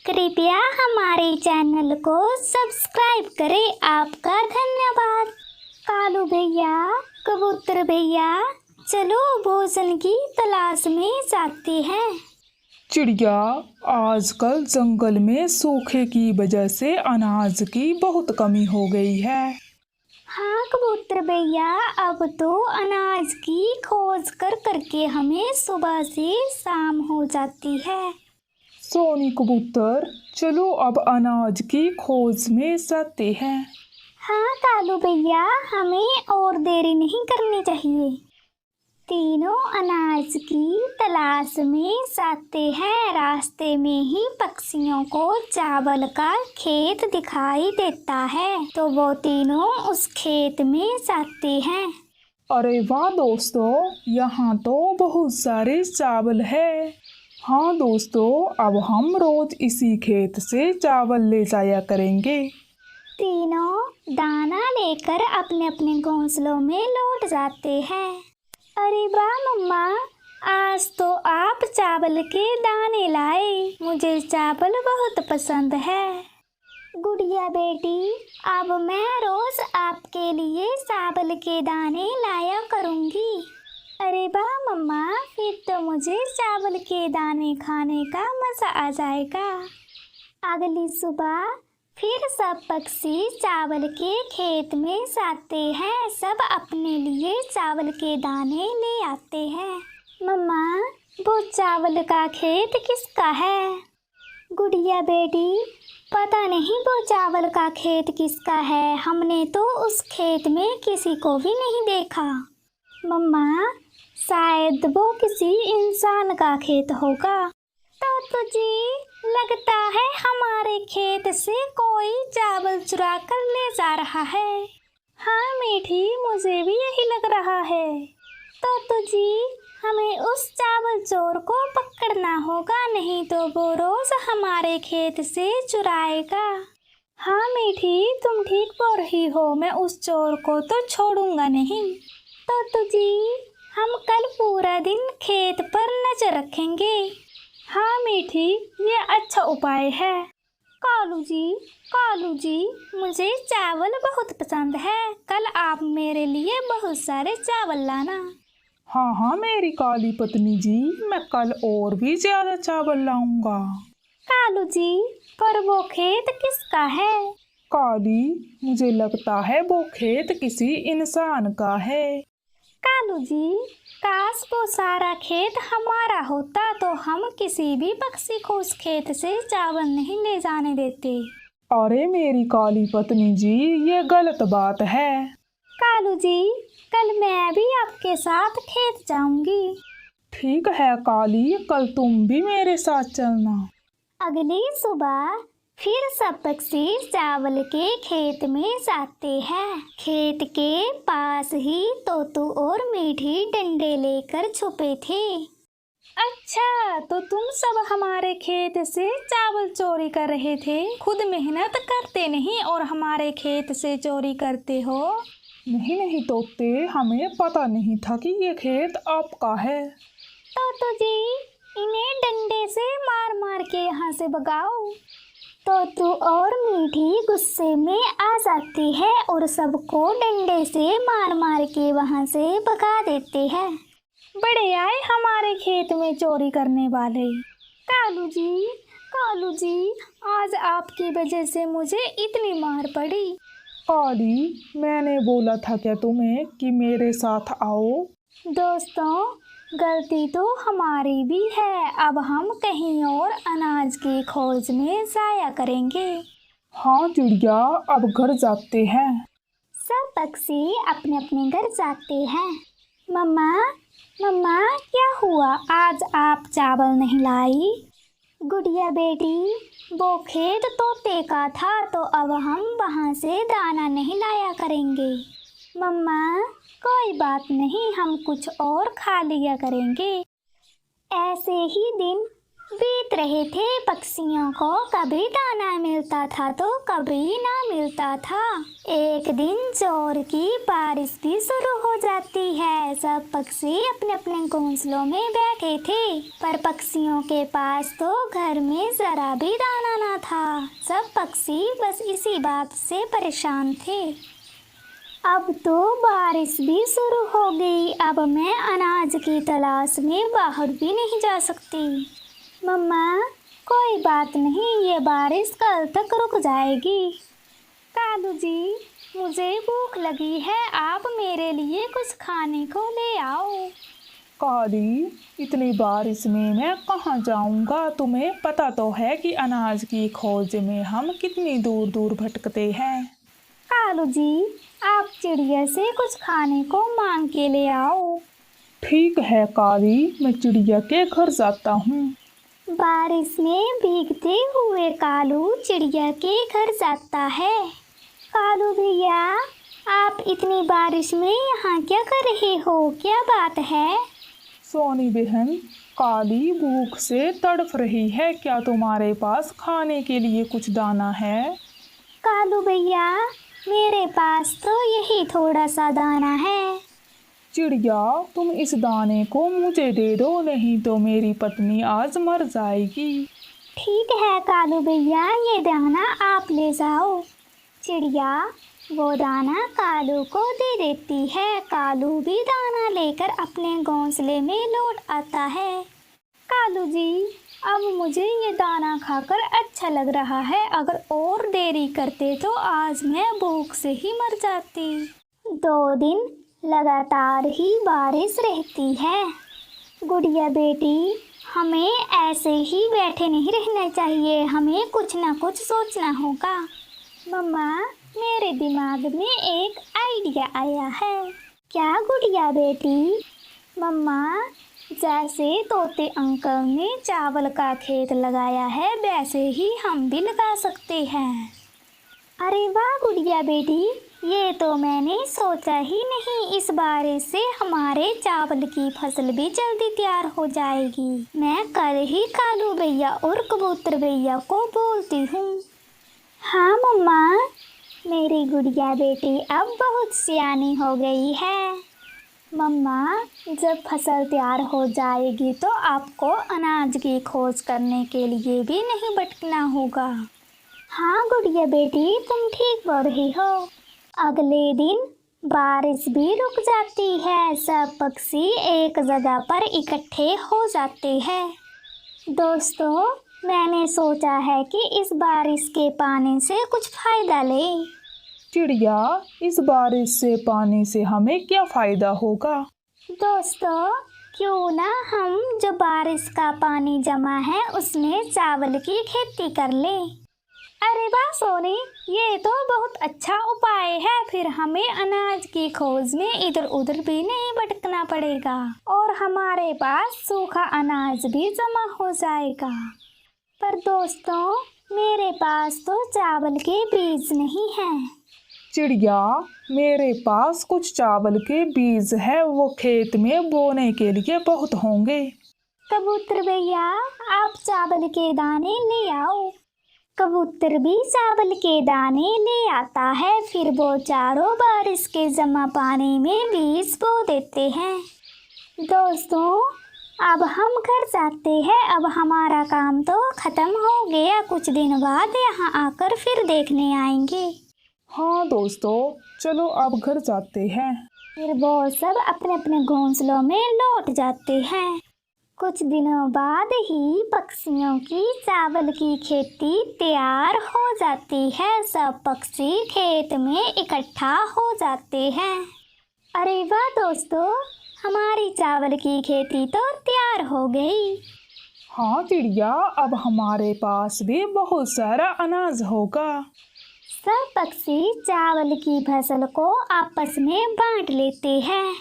कृपया हमारे चैनल को सब्सक्राइब करें। आपका धन्यवाद। कालू भैया, कबूतर भैया, चलो भोजन की तलाश में जाते हैं। चिड़िया, आजकल जंगल में सूखे की वजह से अनाज की बहुत कमी हो गई है। हाँ कबूतर भैया, अब तो अनाज की खोज करके हमें सुबह से शाम हो जाती है। सोनी कबूतर, चलो अब अनाज की खोज में जाते हैं। हाँ कालू भैया, हमें और देरी नहीं करनी चाहिए। तीनों अनाज की तलाश में जाते हैं। रास्ते में ही पक्षियों को चावल का खेत दिखाई देता है, तो वो तीनों उस खेत में जाते हैं। अरे वाह दोस्तों, यहाँ तो बहुत सारे चावल है। हाँ दोस्तों, अब हम रोज इसी खेत से चावल ले जाया करेंगे। तीनों दाना लेकर अपने अपने घोंसलों में लौट जाते हैं। अरे वाह मम्मा, आज तो आप चावल के दाने लाए। मुझे चावल बहुत पसंद है। गुड़िया बेटी, अब मैं रोज आपके लिए चावल के दाने लाया करूँगी। अरे वाह मम्मा, फिर तो मुझे चावल के दाने खाने का मज़ा आ जाएगा। अगली सुबह फिर सब पक्षी चावल के खेत में जाते हैं। सब अपने लिए चावल के दाने ले आते हैं। मम्मा, वो चावल का खेत किसका है? गुड़िया बेटी, पता नहीं वो चावल का खेत किसका है। हमने तो उस खेत में किसी को भी नहीं देखा। मम्मा, शायद वो किसी इंसान का खेत होगा। तो तुझे लगता है हमारे खेत से कोई चावल चुरा कर ले जा रहा है। हाँ मीठी, मुझे भी यही लग रहा है। तो तुझे हमें उस चावल चोर को पकड़ना होगा, नहीं तो वो रोज हमारे खेत से चुराएगा। हाँ मीठी, तुम ठीक बोल रही हो। मैं उस चोर को तो छोड़ूंगा नहीं। तो तुझे हम कल पूरा दिन खेत पर नजर रखेंगे। हाँ मीठी, ये अच्छा उपाय है। कालू जी, मुझे चावल बहुत पसंद है। कल आप मेरे लिए बहुत सारे चावल लाना। हाँ मेरी काली पत्नी जी, मैं कल और भी ज्यादा चावल लाऊंगा। कालू जी, पर वो खेत किसका है? काली, मुझे लगता है वो खेत किसी इंसान का है। कालू जी, काश वो सारा खेत हमारा होता तो हम किसी भी पक्षी को उस खेत से चावल नहीं ले जाने देते। अरे मेरी काली पत्नी जी, ये गलत बात है। कालू जी, कल मैं भी आपके साथ खेत जाऊंगी। ठीक है काली, कल तुम भी मेरे साथ चलना। अगली सुबह फिर सब पक्षी चावल के खेत में जाते हैं। खेत के पास ही तोतू और मीठी डंडे लेकर छुपे थे। अच्छा, तो तुम सब हमारे खेत से चावल चोरी कर रहे थे। खुद मेहनत करते नहीं और हमारे खेत से चोरी करते हो। नहीं तोते, हमें पता नहीं था कि ये खेत आपका है। तोतू जी, इन्हें डंडे से मार मार के यहाँ से भगाओ। तोतू और मीठी गुस्से में आ जाती है और सबको डंडे से मार मार के वहाँ से भगा देते हैं। बड़े आए हमारे खेत में चोरी करने वाले। कालू जी, आज आपकी वजह से मुझे इतनी मार पड़ी। काली, मैंने बोला था क्या तुम्हें कि मेरे साथ आओ? दोस्तों, गलती तो हमारी भी है। अब हम कहीं और अनाज की खोज में जाया करेंगे। हाँ चिड़िया, अब घर जाते हैं। सब पक्षी अपने अपने घर जाते हैं। मम्मा, क्या हुआ? आज आप चावल नहीं लाई? गुड़िया बेटी, वो खेत तोते का था, तो अब हम वहाँ से दाना नहीं लाया करेंगे। मम्मा, कोई बात नहीं, हम कुछ और खा लिया करेंगे। ऐसे ही दिन बीत रहे थे पक्षियों को, कभी दाना मिलता था तो कभी ना मिलता था। एक दिन जोर की बारिश भी शुरू हो जाती है। सब पक्षी अपने अपने घोंसलों में बैठे थे, पर पक्षियों के पास तो घर में जरा भी दाना ना था। सब पक्षी बस इसी बात से परेशान थे। अब तो बारिश भी शुरू हो गई। अब मैं अनाज की तलाश में बाहर भी नहीं जा सकती। मम्मा, कोई बात नहीं, ये बारिश कल तक रुक जाएगी। कालू जी, मुझे भूख लगी है, आप मेरे लिए कुछ खाने को ले आओ। काली, इतनी बारिश में मैं कहाँ जाऊँगा? तुम्हें पता तो है कि अनाज की खोज में हम कितनी दूर दूर भटकते हैं। कालू जी, आप चिड़िया से कुछ खाने को मांग के ले आओ। ठीक है काली, मैं चिड़िया के घर जाता हूँ। बारिश में भीगते हुए कालू चिड़िया के घर जाता है। कालू भैया, आप इतनी बारिश में यहाँ क्या कर रहे हो? क्या बात है? सोनी बहन, काली भूख से तड़फ रही है। क्या तुम्हारे पास खाने के लिए कुछ दाना है? कालू भैया, मेरे पास तो यही थोड़ा सा दाना है। चिड़िया, तुम इस दाने को मुझे दे दो, नहीं तो मेरी पत्नी आज मर जाएगी। ठीक है कालू भैया, ये दाना आप ले जाओ। चिड़िया वो दाना कालू को दे देती है। कालू भी दाना लेकर अपने घोंसले में लौट आता है। कालू जी, अब मुझे ये दाना खाकर अच्छा लग रहा है। अगर और देरी करते तो आज मैं भूख से ही मर जाती। 2 दिन लगातार ही बारिश रहती है। गुड़िया बेटी, हमें ऐसे ही बैठे नहीं रहना चाहिए, हमें कुछ ना कुछ सोचना होगा। मम्मा, मेरे दिमाग में एक आइडिया आया है। क्या गुड़िया बेटी? मम्मा, जैसे तोते अंकल ने चावल का खेत लगाया है, वैसे ही हम भी लगा सकते हैं। अरे वाह गुड़िया बेटी, ये तो मैंने सोचा ही नहीं। इस बारिश से हमारे चावल की फसल भी जल्दी तैयार हो जाएगी। मैं कल ही कालू भैया और कबूतर भैया को बोलती हूँ। हाँ मम्मा, मेरी गुड़िया बेटी अब बहुत सियानी हो गई है। मम्मा, जब फसल तैयार हो जाएगी तो आपको अनाज की खोज करने के लिए भी नहीं भटकना होगा। हाँ गुड़िया बेटी, तुम ठीक बोल रही हो। अगले दिन बारिश भी रुक जाती है। सब पक्षी एक जगह पर इकट्ठे हो जाते हैं। दोस्तों, मैंने सोचा है कि इस बारिश के पानी से कुछ फ़ायदा लें। चिड़िया, इस बारिश से पानी से हमें क्या फ़ायदा होगा? दोस्तों, क्यों ना हम जो बारिश का पानी जमा है उसमें चावल की खेती कर लें। अरे वाह सोनी, ये तो बहुत अच्छा उपाय है। फिर हमें अनाज की खोज में इधर उधर भी नहीं भटकना पड़ेगा और हमारे पास सूखा अनाज भी जमा हो जाएगा। पर दोस्तों, मेरे पास तो चावल के बीज नहीं हैं। चिड़िया, मेरे पास कुछ चावल के बीज है, वो खेत में बोने के लिए बहुत होंगे। कबूतर भैया, आप चावल के दाने ले आओ। कबूतर भी चावल के दाने ले आता है। फिर वो चारों बारिश के जमा पानी में बीज बो देते हैं। दोस्तों, अब हम घर जाते हैं। अब हमारा काम तो ख़त्म हो गया। कुछ दिन बाद यहाँ आकर फिर देखने आएंगे। हाँ दोस्तों, चलो अब घर जाते हैं। फिर वो सब अपने अपने घोंसलों में लौट जाते हैं। कुछ दिनों बाद ही पक्षियों की चावल की खेती तैयार हो जाती है। सब पक्षी खेत में इकट्ठा हो जाते हैं। अरे वाह दोस्तों, हमारी चावल की खेती तो तैयार हो गई। हाँ चिड़िया, अब हमारे पास भी बहुत सारा अनाज होगा। सब पक्षी चावल की फसल को आपस में बांट लेते हैं।